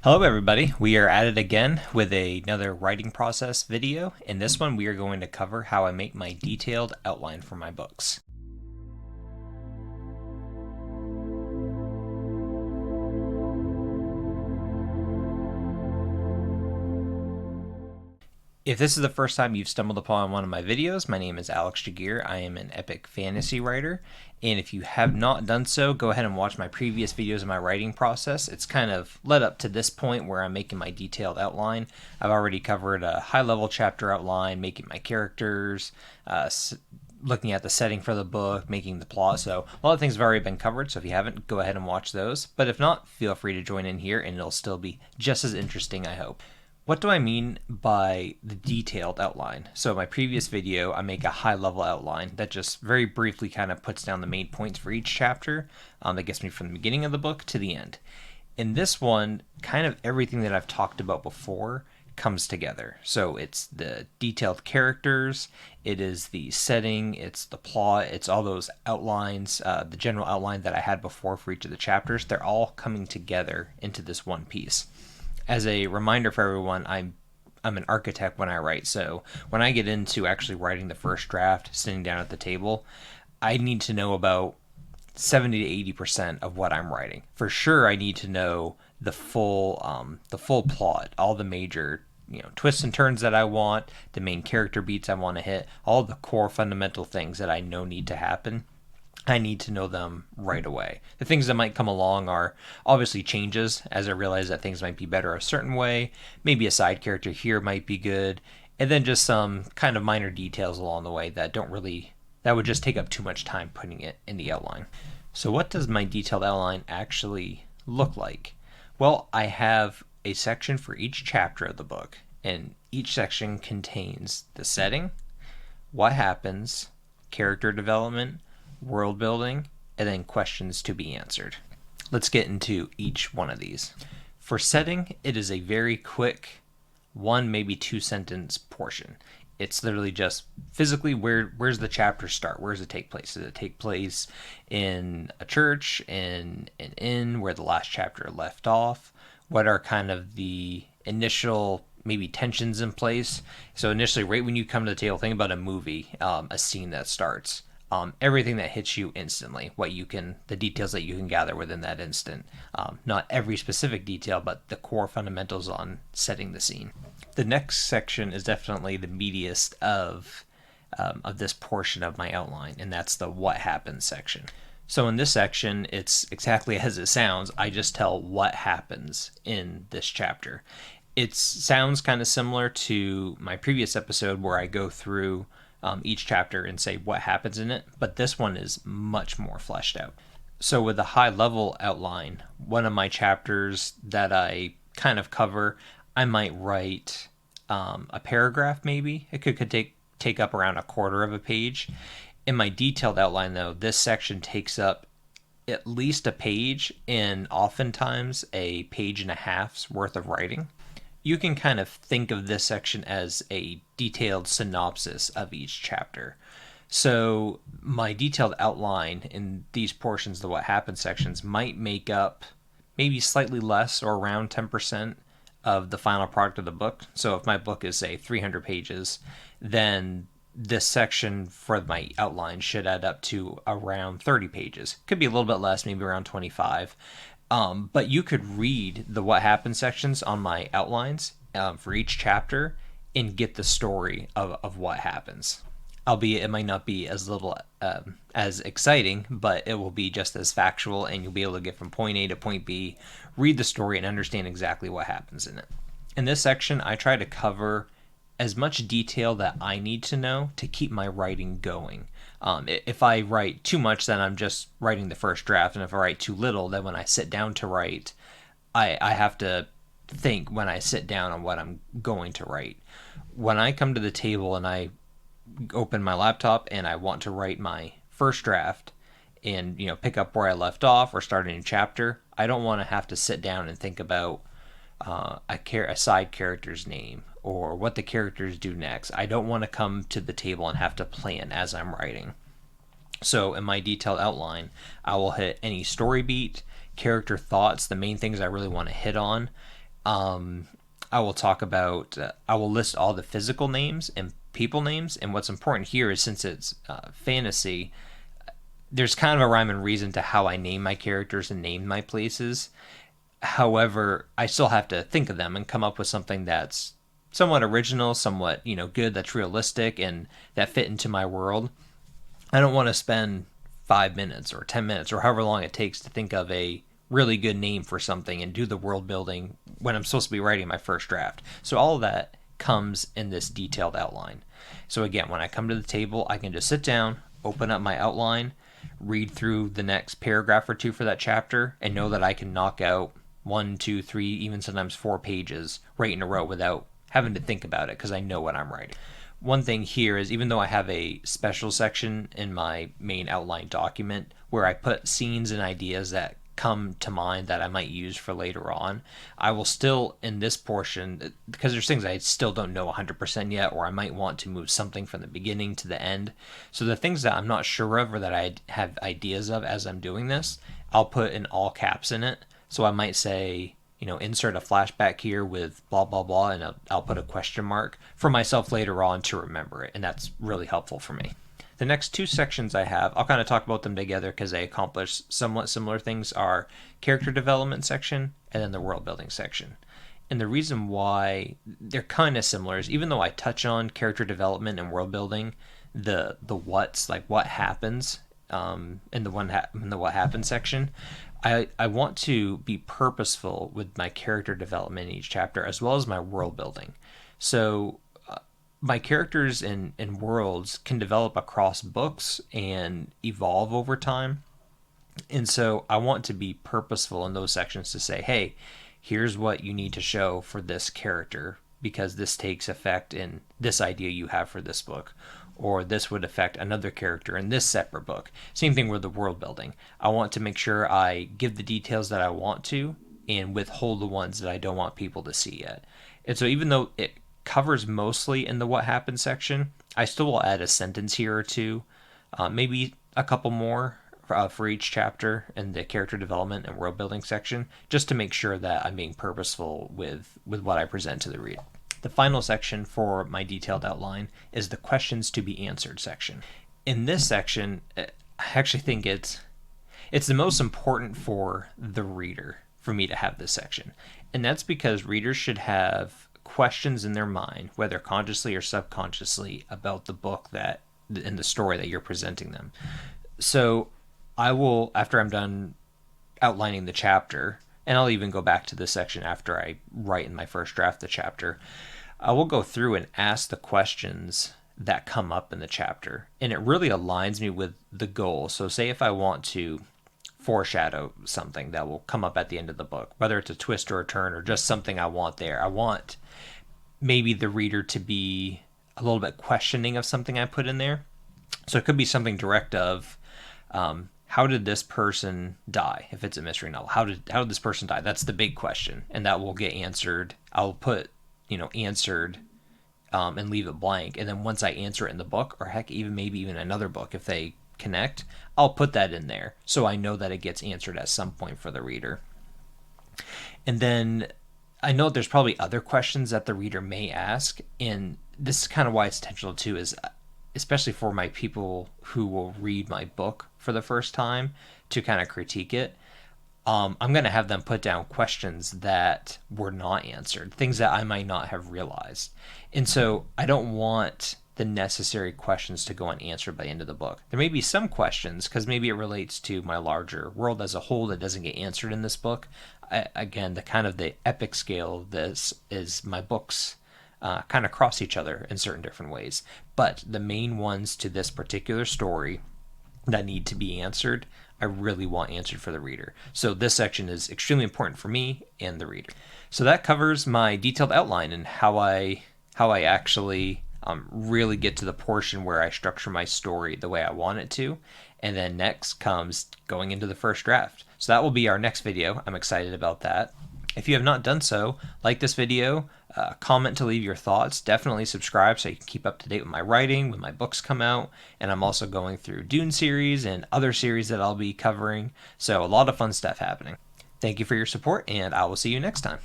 Hello everybody, we are at it again with another writing process video. In this one we are going to cover how I make my detailed outline for my books. If this is the first time you've stumbled upon one of my videos, my name is Alex Jagir. I am an epic fantasy writer, and if you have not done so, go ahead and watch my previous videos of my writing process. It's kind of led up to this point where I'm making my detailed outline. I've already covered a high-level chapter outline, making my characters, looking at the setting for the book, making the plot. So a lot of things have already been covered, so if you haven't, go ahead and watch those. But if not, feel free to join in here, and it'll still be just as interesting, I hope. What do I mean by the detailed outline? So in my previous video, I make a high-level outline that just very briefly kind of puts down the main points for each chapter that gets me from the beginning of the book to the end. In this one, kind of everything that I've talked about before comes together. So it's the detailed characters, it is the setting, it's the plot, it's all those outlines, the general outline that I had before for each of the chapters. They're all coming together into this one piece. As a reminder for everyone, I'm an architect when I write, so when I get into actually writing the first draft, sitting down at the table, I need to know about 70 to 80% of what I'm writing. For sure, I need to know the full plot, all the major twists and turns that I want, the main character beats I want to hit, all the core fundamental things that I know need to happen. I need to know them right away. The things that might come along are obviously changes as I realize that things might be better a certain way. Maybe a side character here might be good. And then just some kind of minor details along the way that that would just take up too much time putting it in the outline. So what does my detailed outline actually look like? Well, I have a section for each chapter of the book, and each section contains the setting, what happens, character development, world building, and then questions to be answered. Let's get into each one of these. For setting, it is a very quick one, maybe two sentence portion. It's literally just physically where's the chapter start? Where does it take place? Does it take place in a church, in an inn where the last chapter left off? What are kind of the initial maybe tensions in place? So initially, right when you come to the table, think about a movie, a scene that starts. Everything that hits you instantly, the details that you can gather within that instant. Not every specific detail, but the core fundamentals on setting the scene. The next section is definitely the meatiest of this portion of my outline, and that's the what happens section. So in this section, it's exactly as it sounds. I just tell what happens in this chapter. It sounds kind of similar to my previous episode where I go through each chapter and say what happens in it, but this one is much more fleshed out. So with a high level outline, one of my chapters that I kind of cover, I might write a paragraph maybe. It could take up around a quarter of a page. In my detailed outline though, this section takes up at least a page and oftentimes a page and a half's worth of writing. You can kind of think of this section as a detailed synopsis of each chapter. So my detailed outline in these portions, the what happens sections, might make up maybe slightly less or around 10% of the final product of the book. So if my book is, say, 300 pages, then this section for my outline should add up to around 30 pages. Could be a little bit less, maybe around 25. But you could read the what happens sections on my outlines for each chapter and get the story of what happens. Albeit it might not be as little as exciting, but it will be just as factual, and you'll be able to get from point A to point B, read the story, and understand exactly what happens in it. In this section, I try to cover as much detail that I need to know to keep my writing going. If I write too much, then I'm just writing the first draft, and if I write too little, then when I sit down to write, I have to think when I sit down on what I'm going to write. When I come to the table and I open my laptop and I want to write my first draft and pick up where I left off or start a new chapter, I don't want to have to sit down and think about a side character's name or what the characters do next. I don't want to come to the table and have to plan as I'm writing. So in my detailed outline, I will hit any story beat, character thoughts, the main things I really want to hit on, I will talk about, I will list all the physical names and people names. And what's important here is since it's fantasy, there's kind of a rhyme and reason to how I name my characters and name my places. However, I still have to think of them and come up with something that's somewhat original, somewhat, good, that's realistic and that fit into my world. I don't want to spend 5 minutes or 10 minutes or however long it takes to think of a really good name for something and do the world building when I'm supposed to be writing my first draft. So all of that comes in this detailed outline. So again, when I come to the table, I can just sit down, open up my outline, read through the next paragraph or two for that chapter, and know that I can knock out 1, 2, 3, even sometimes 4 pages right in a row without having to think about it because I know what I'm writing. One thing here is even though I have a special section in my main outline document where I put scenes and ideas that come to mind that I might use for later on, I will still in this portion, because there's things I still don't know 100% yet, or I might want to move something from the beginning to the end. So the things that I'm not sure of or that I have ideas of as I'm doing this, I'll put in all caps in it. So I might say, insert a flashback here with blah, blah, blah, and I'll put a question mark for myself later on to remember it. And that's really helpful for me. The next two sections I have, I'll kind of talk about them together because they accomplish somewhat similar things, are character development section and then the world building section. And the reason why they're kind of similar is even though I touch on character development and world building, the what's, like what happens in the what happens section, I want to be purposeful with my character development in each chapter as well as my world building. So my characters and worlds can develop across books and evolve over time. And so I want to be purposeful in those sections to say, hey, here's what you need to show for this character because this takes effect in this idea you have for this book, or this would affect another character in this separate book. Same thing with the world building. I want to make sure I give the details that I want to and withhold the ones that I don't want people to see yet. And so even though it covers mostly in the what happened section, I still will add a sentence here or two, maybe a couple more for each chapter in the character development and world building section, just to make sure that I'm being purposeful with what I present to the reader. The final section for my detailed outline is the questions to be answered section. In this section, I actually think it's the most important for the reader for me to have this section. And that's because readers should have questions in their mind, whether consciously or subconsciously, about the book that and the story that you're presenting them. So I will, after I'm done outlining the chapter, and I'll even go back to this section after I write in my first draft the chapter, I will go through and ask the questions that come up in the chapter. And it really aligns me with the goal. So say if I want to foreshadow something that will come up at the end of the book, whether it's a twist or a turn or just something I want there. I want maybe the reader to be a little bit questioning of something I put in there. So it could be something direct of, how did this person die? If it's a mystery novel, how did this person die? That's the big question, and that will get answered. I'll put, answered, and leave it blank. And then once I answer it in the book, or heck, maybe even another book, if they connect, I'll put that in there so I know that it gets answered at some point for the reader. And then I know there's probably other questions that the reader may ask, and this is kind of why it's intentional too, is especially for my people who will read my book for the first time to kind of critique it. I'm going to have them put down questions that were not answered, things that I might not have realized. And so I don't want the necessary questions to go unanswered by the end of the book. There may be some questions because maybe it relates to my larger world as a whole that doesn't get answered in this book. Again, the epic scale of this is my books kind of cross each other in certain different ways. But the main ones to this particular story that need to be answered, I really want answered for the reader. So this section is extremely important for me and the reader. So that covers my detailed outline and how I actually really get to the portion where I structure my story the way I want it to. And then next comes going into the first draft. So that will be our next video. I'm excited about that. If you have not done so, like this video, comment to leave your thoughts. Definitely subscribe so you can keep up to date with my writing when my books come out. And I'm also going through Dune series and other series that I'll be covering. So a lot of fun stuff happening. Thank you for your support, and I will see you next time.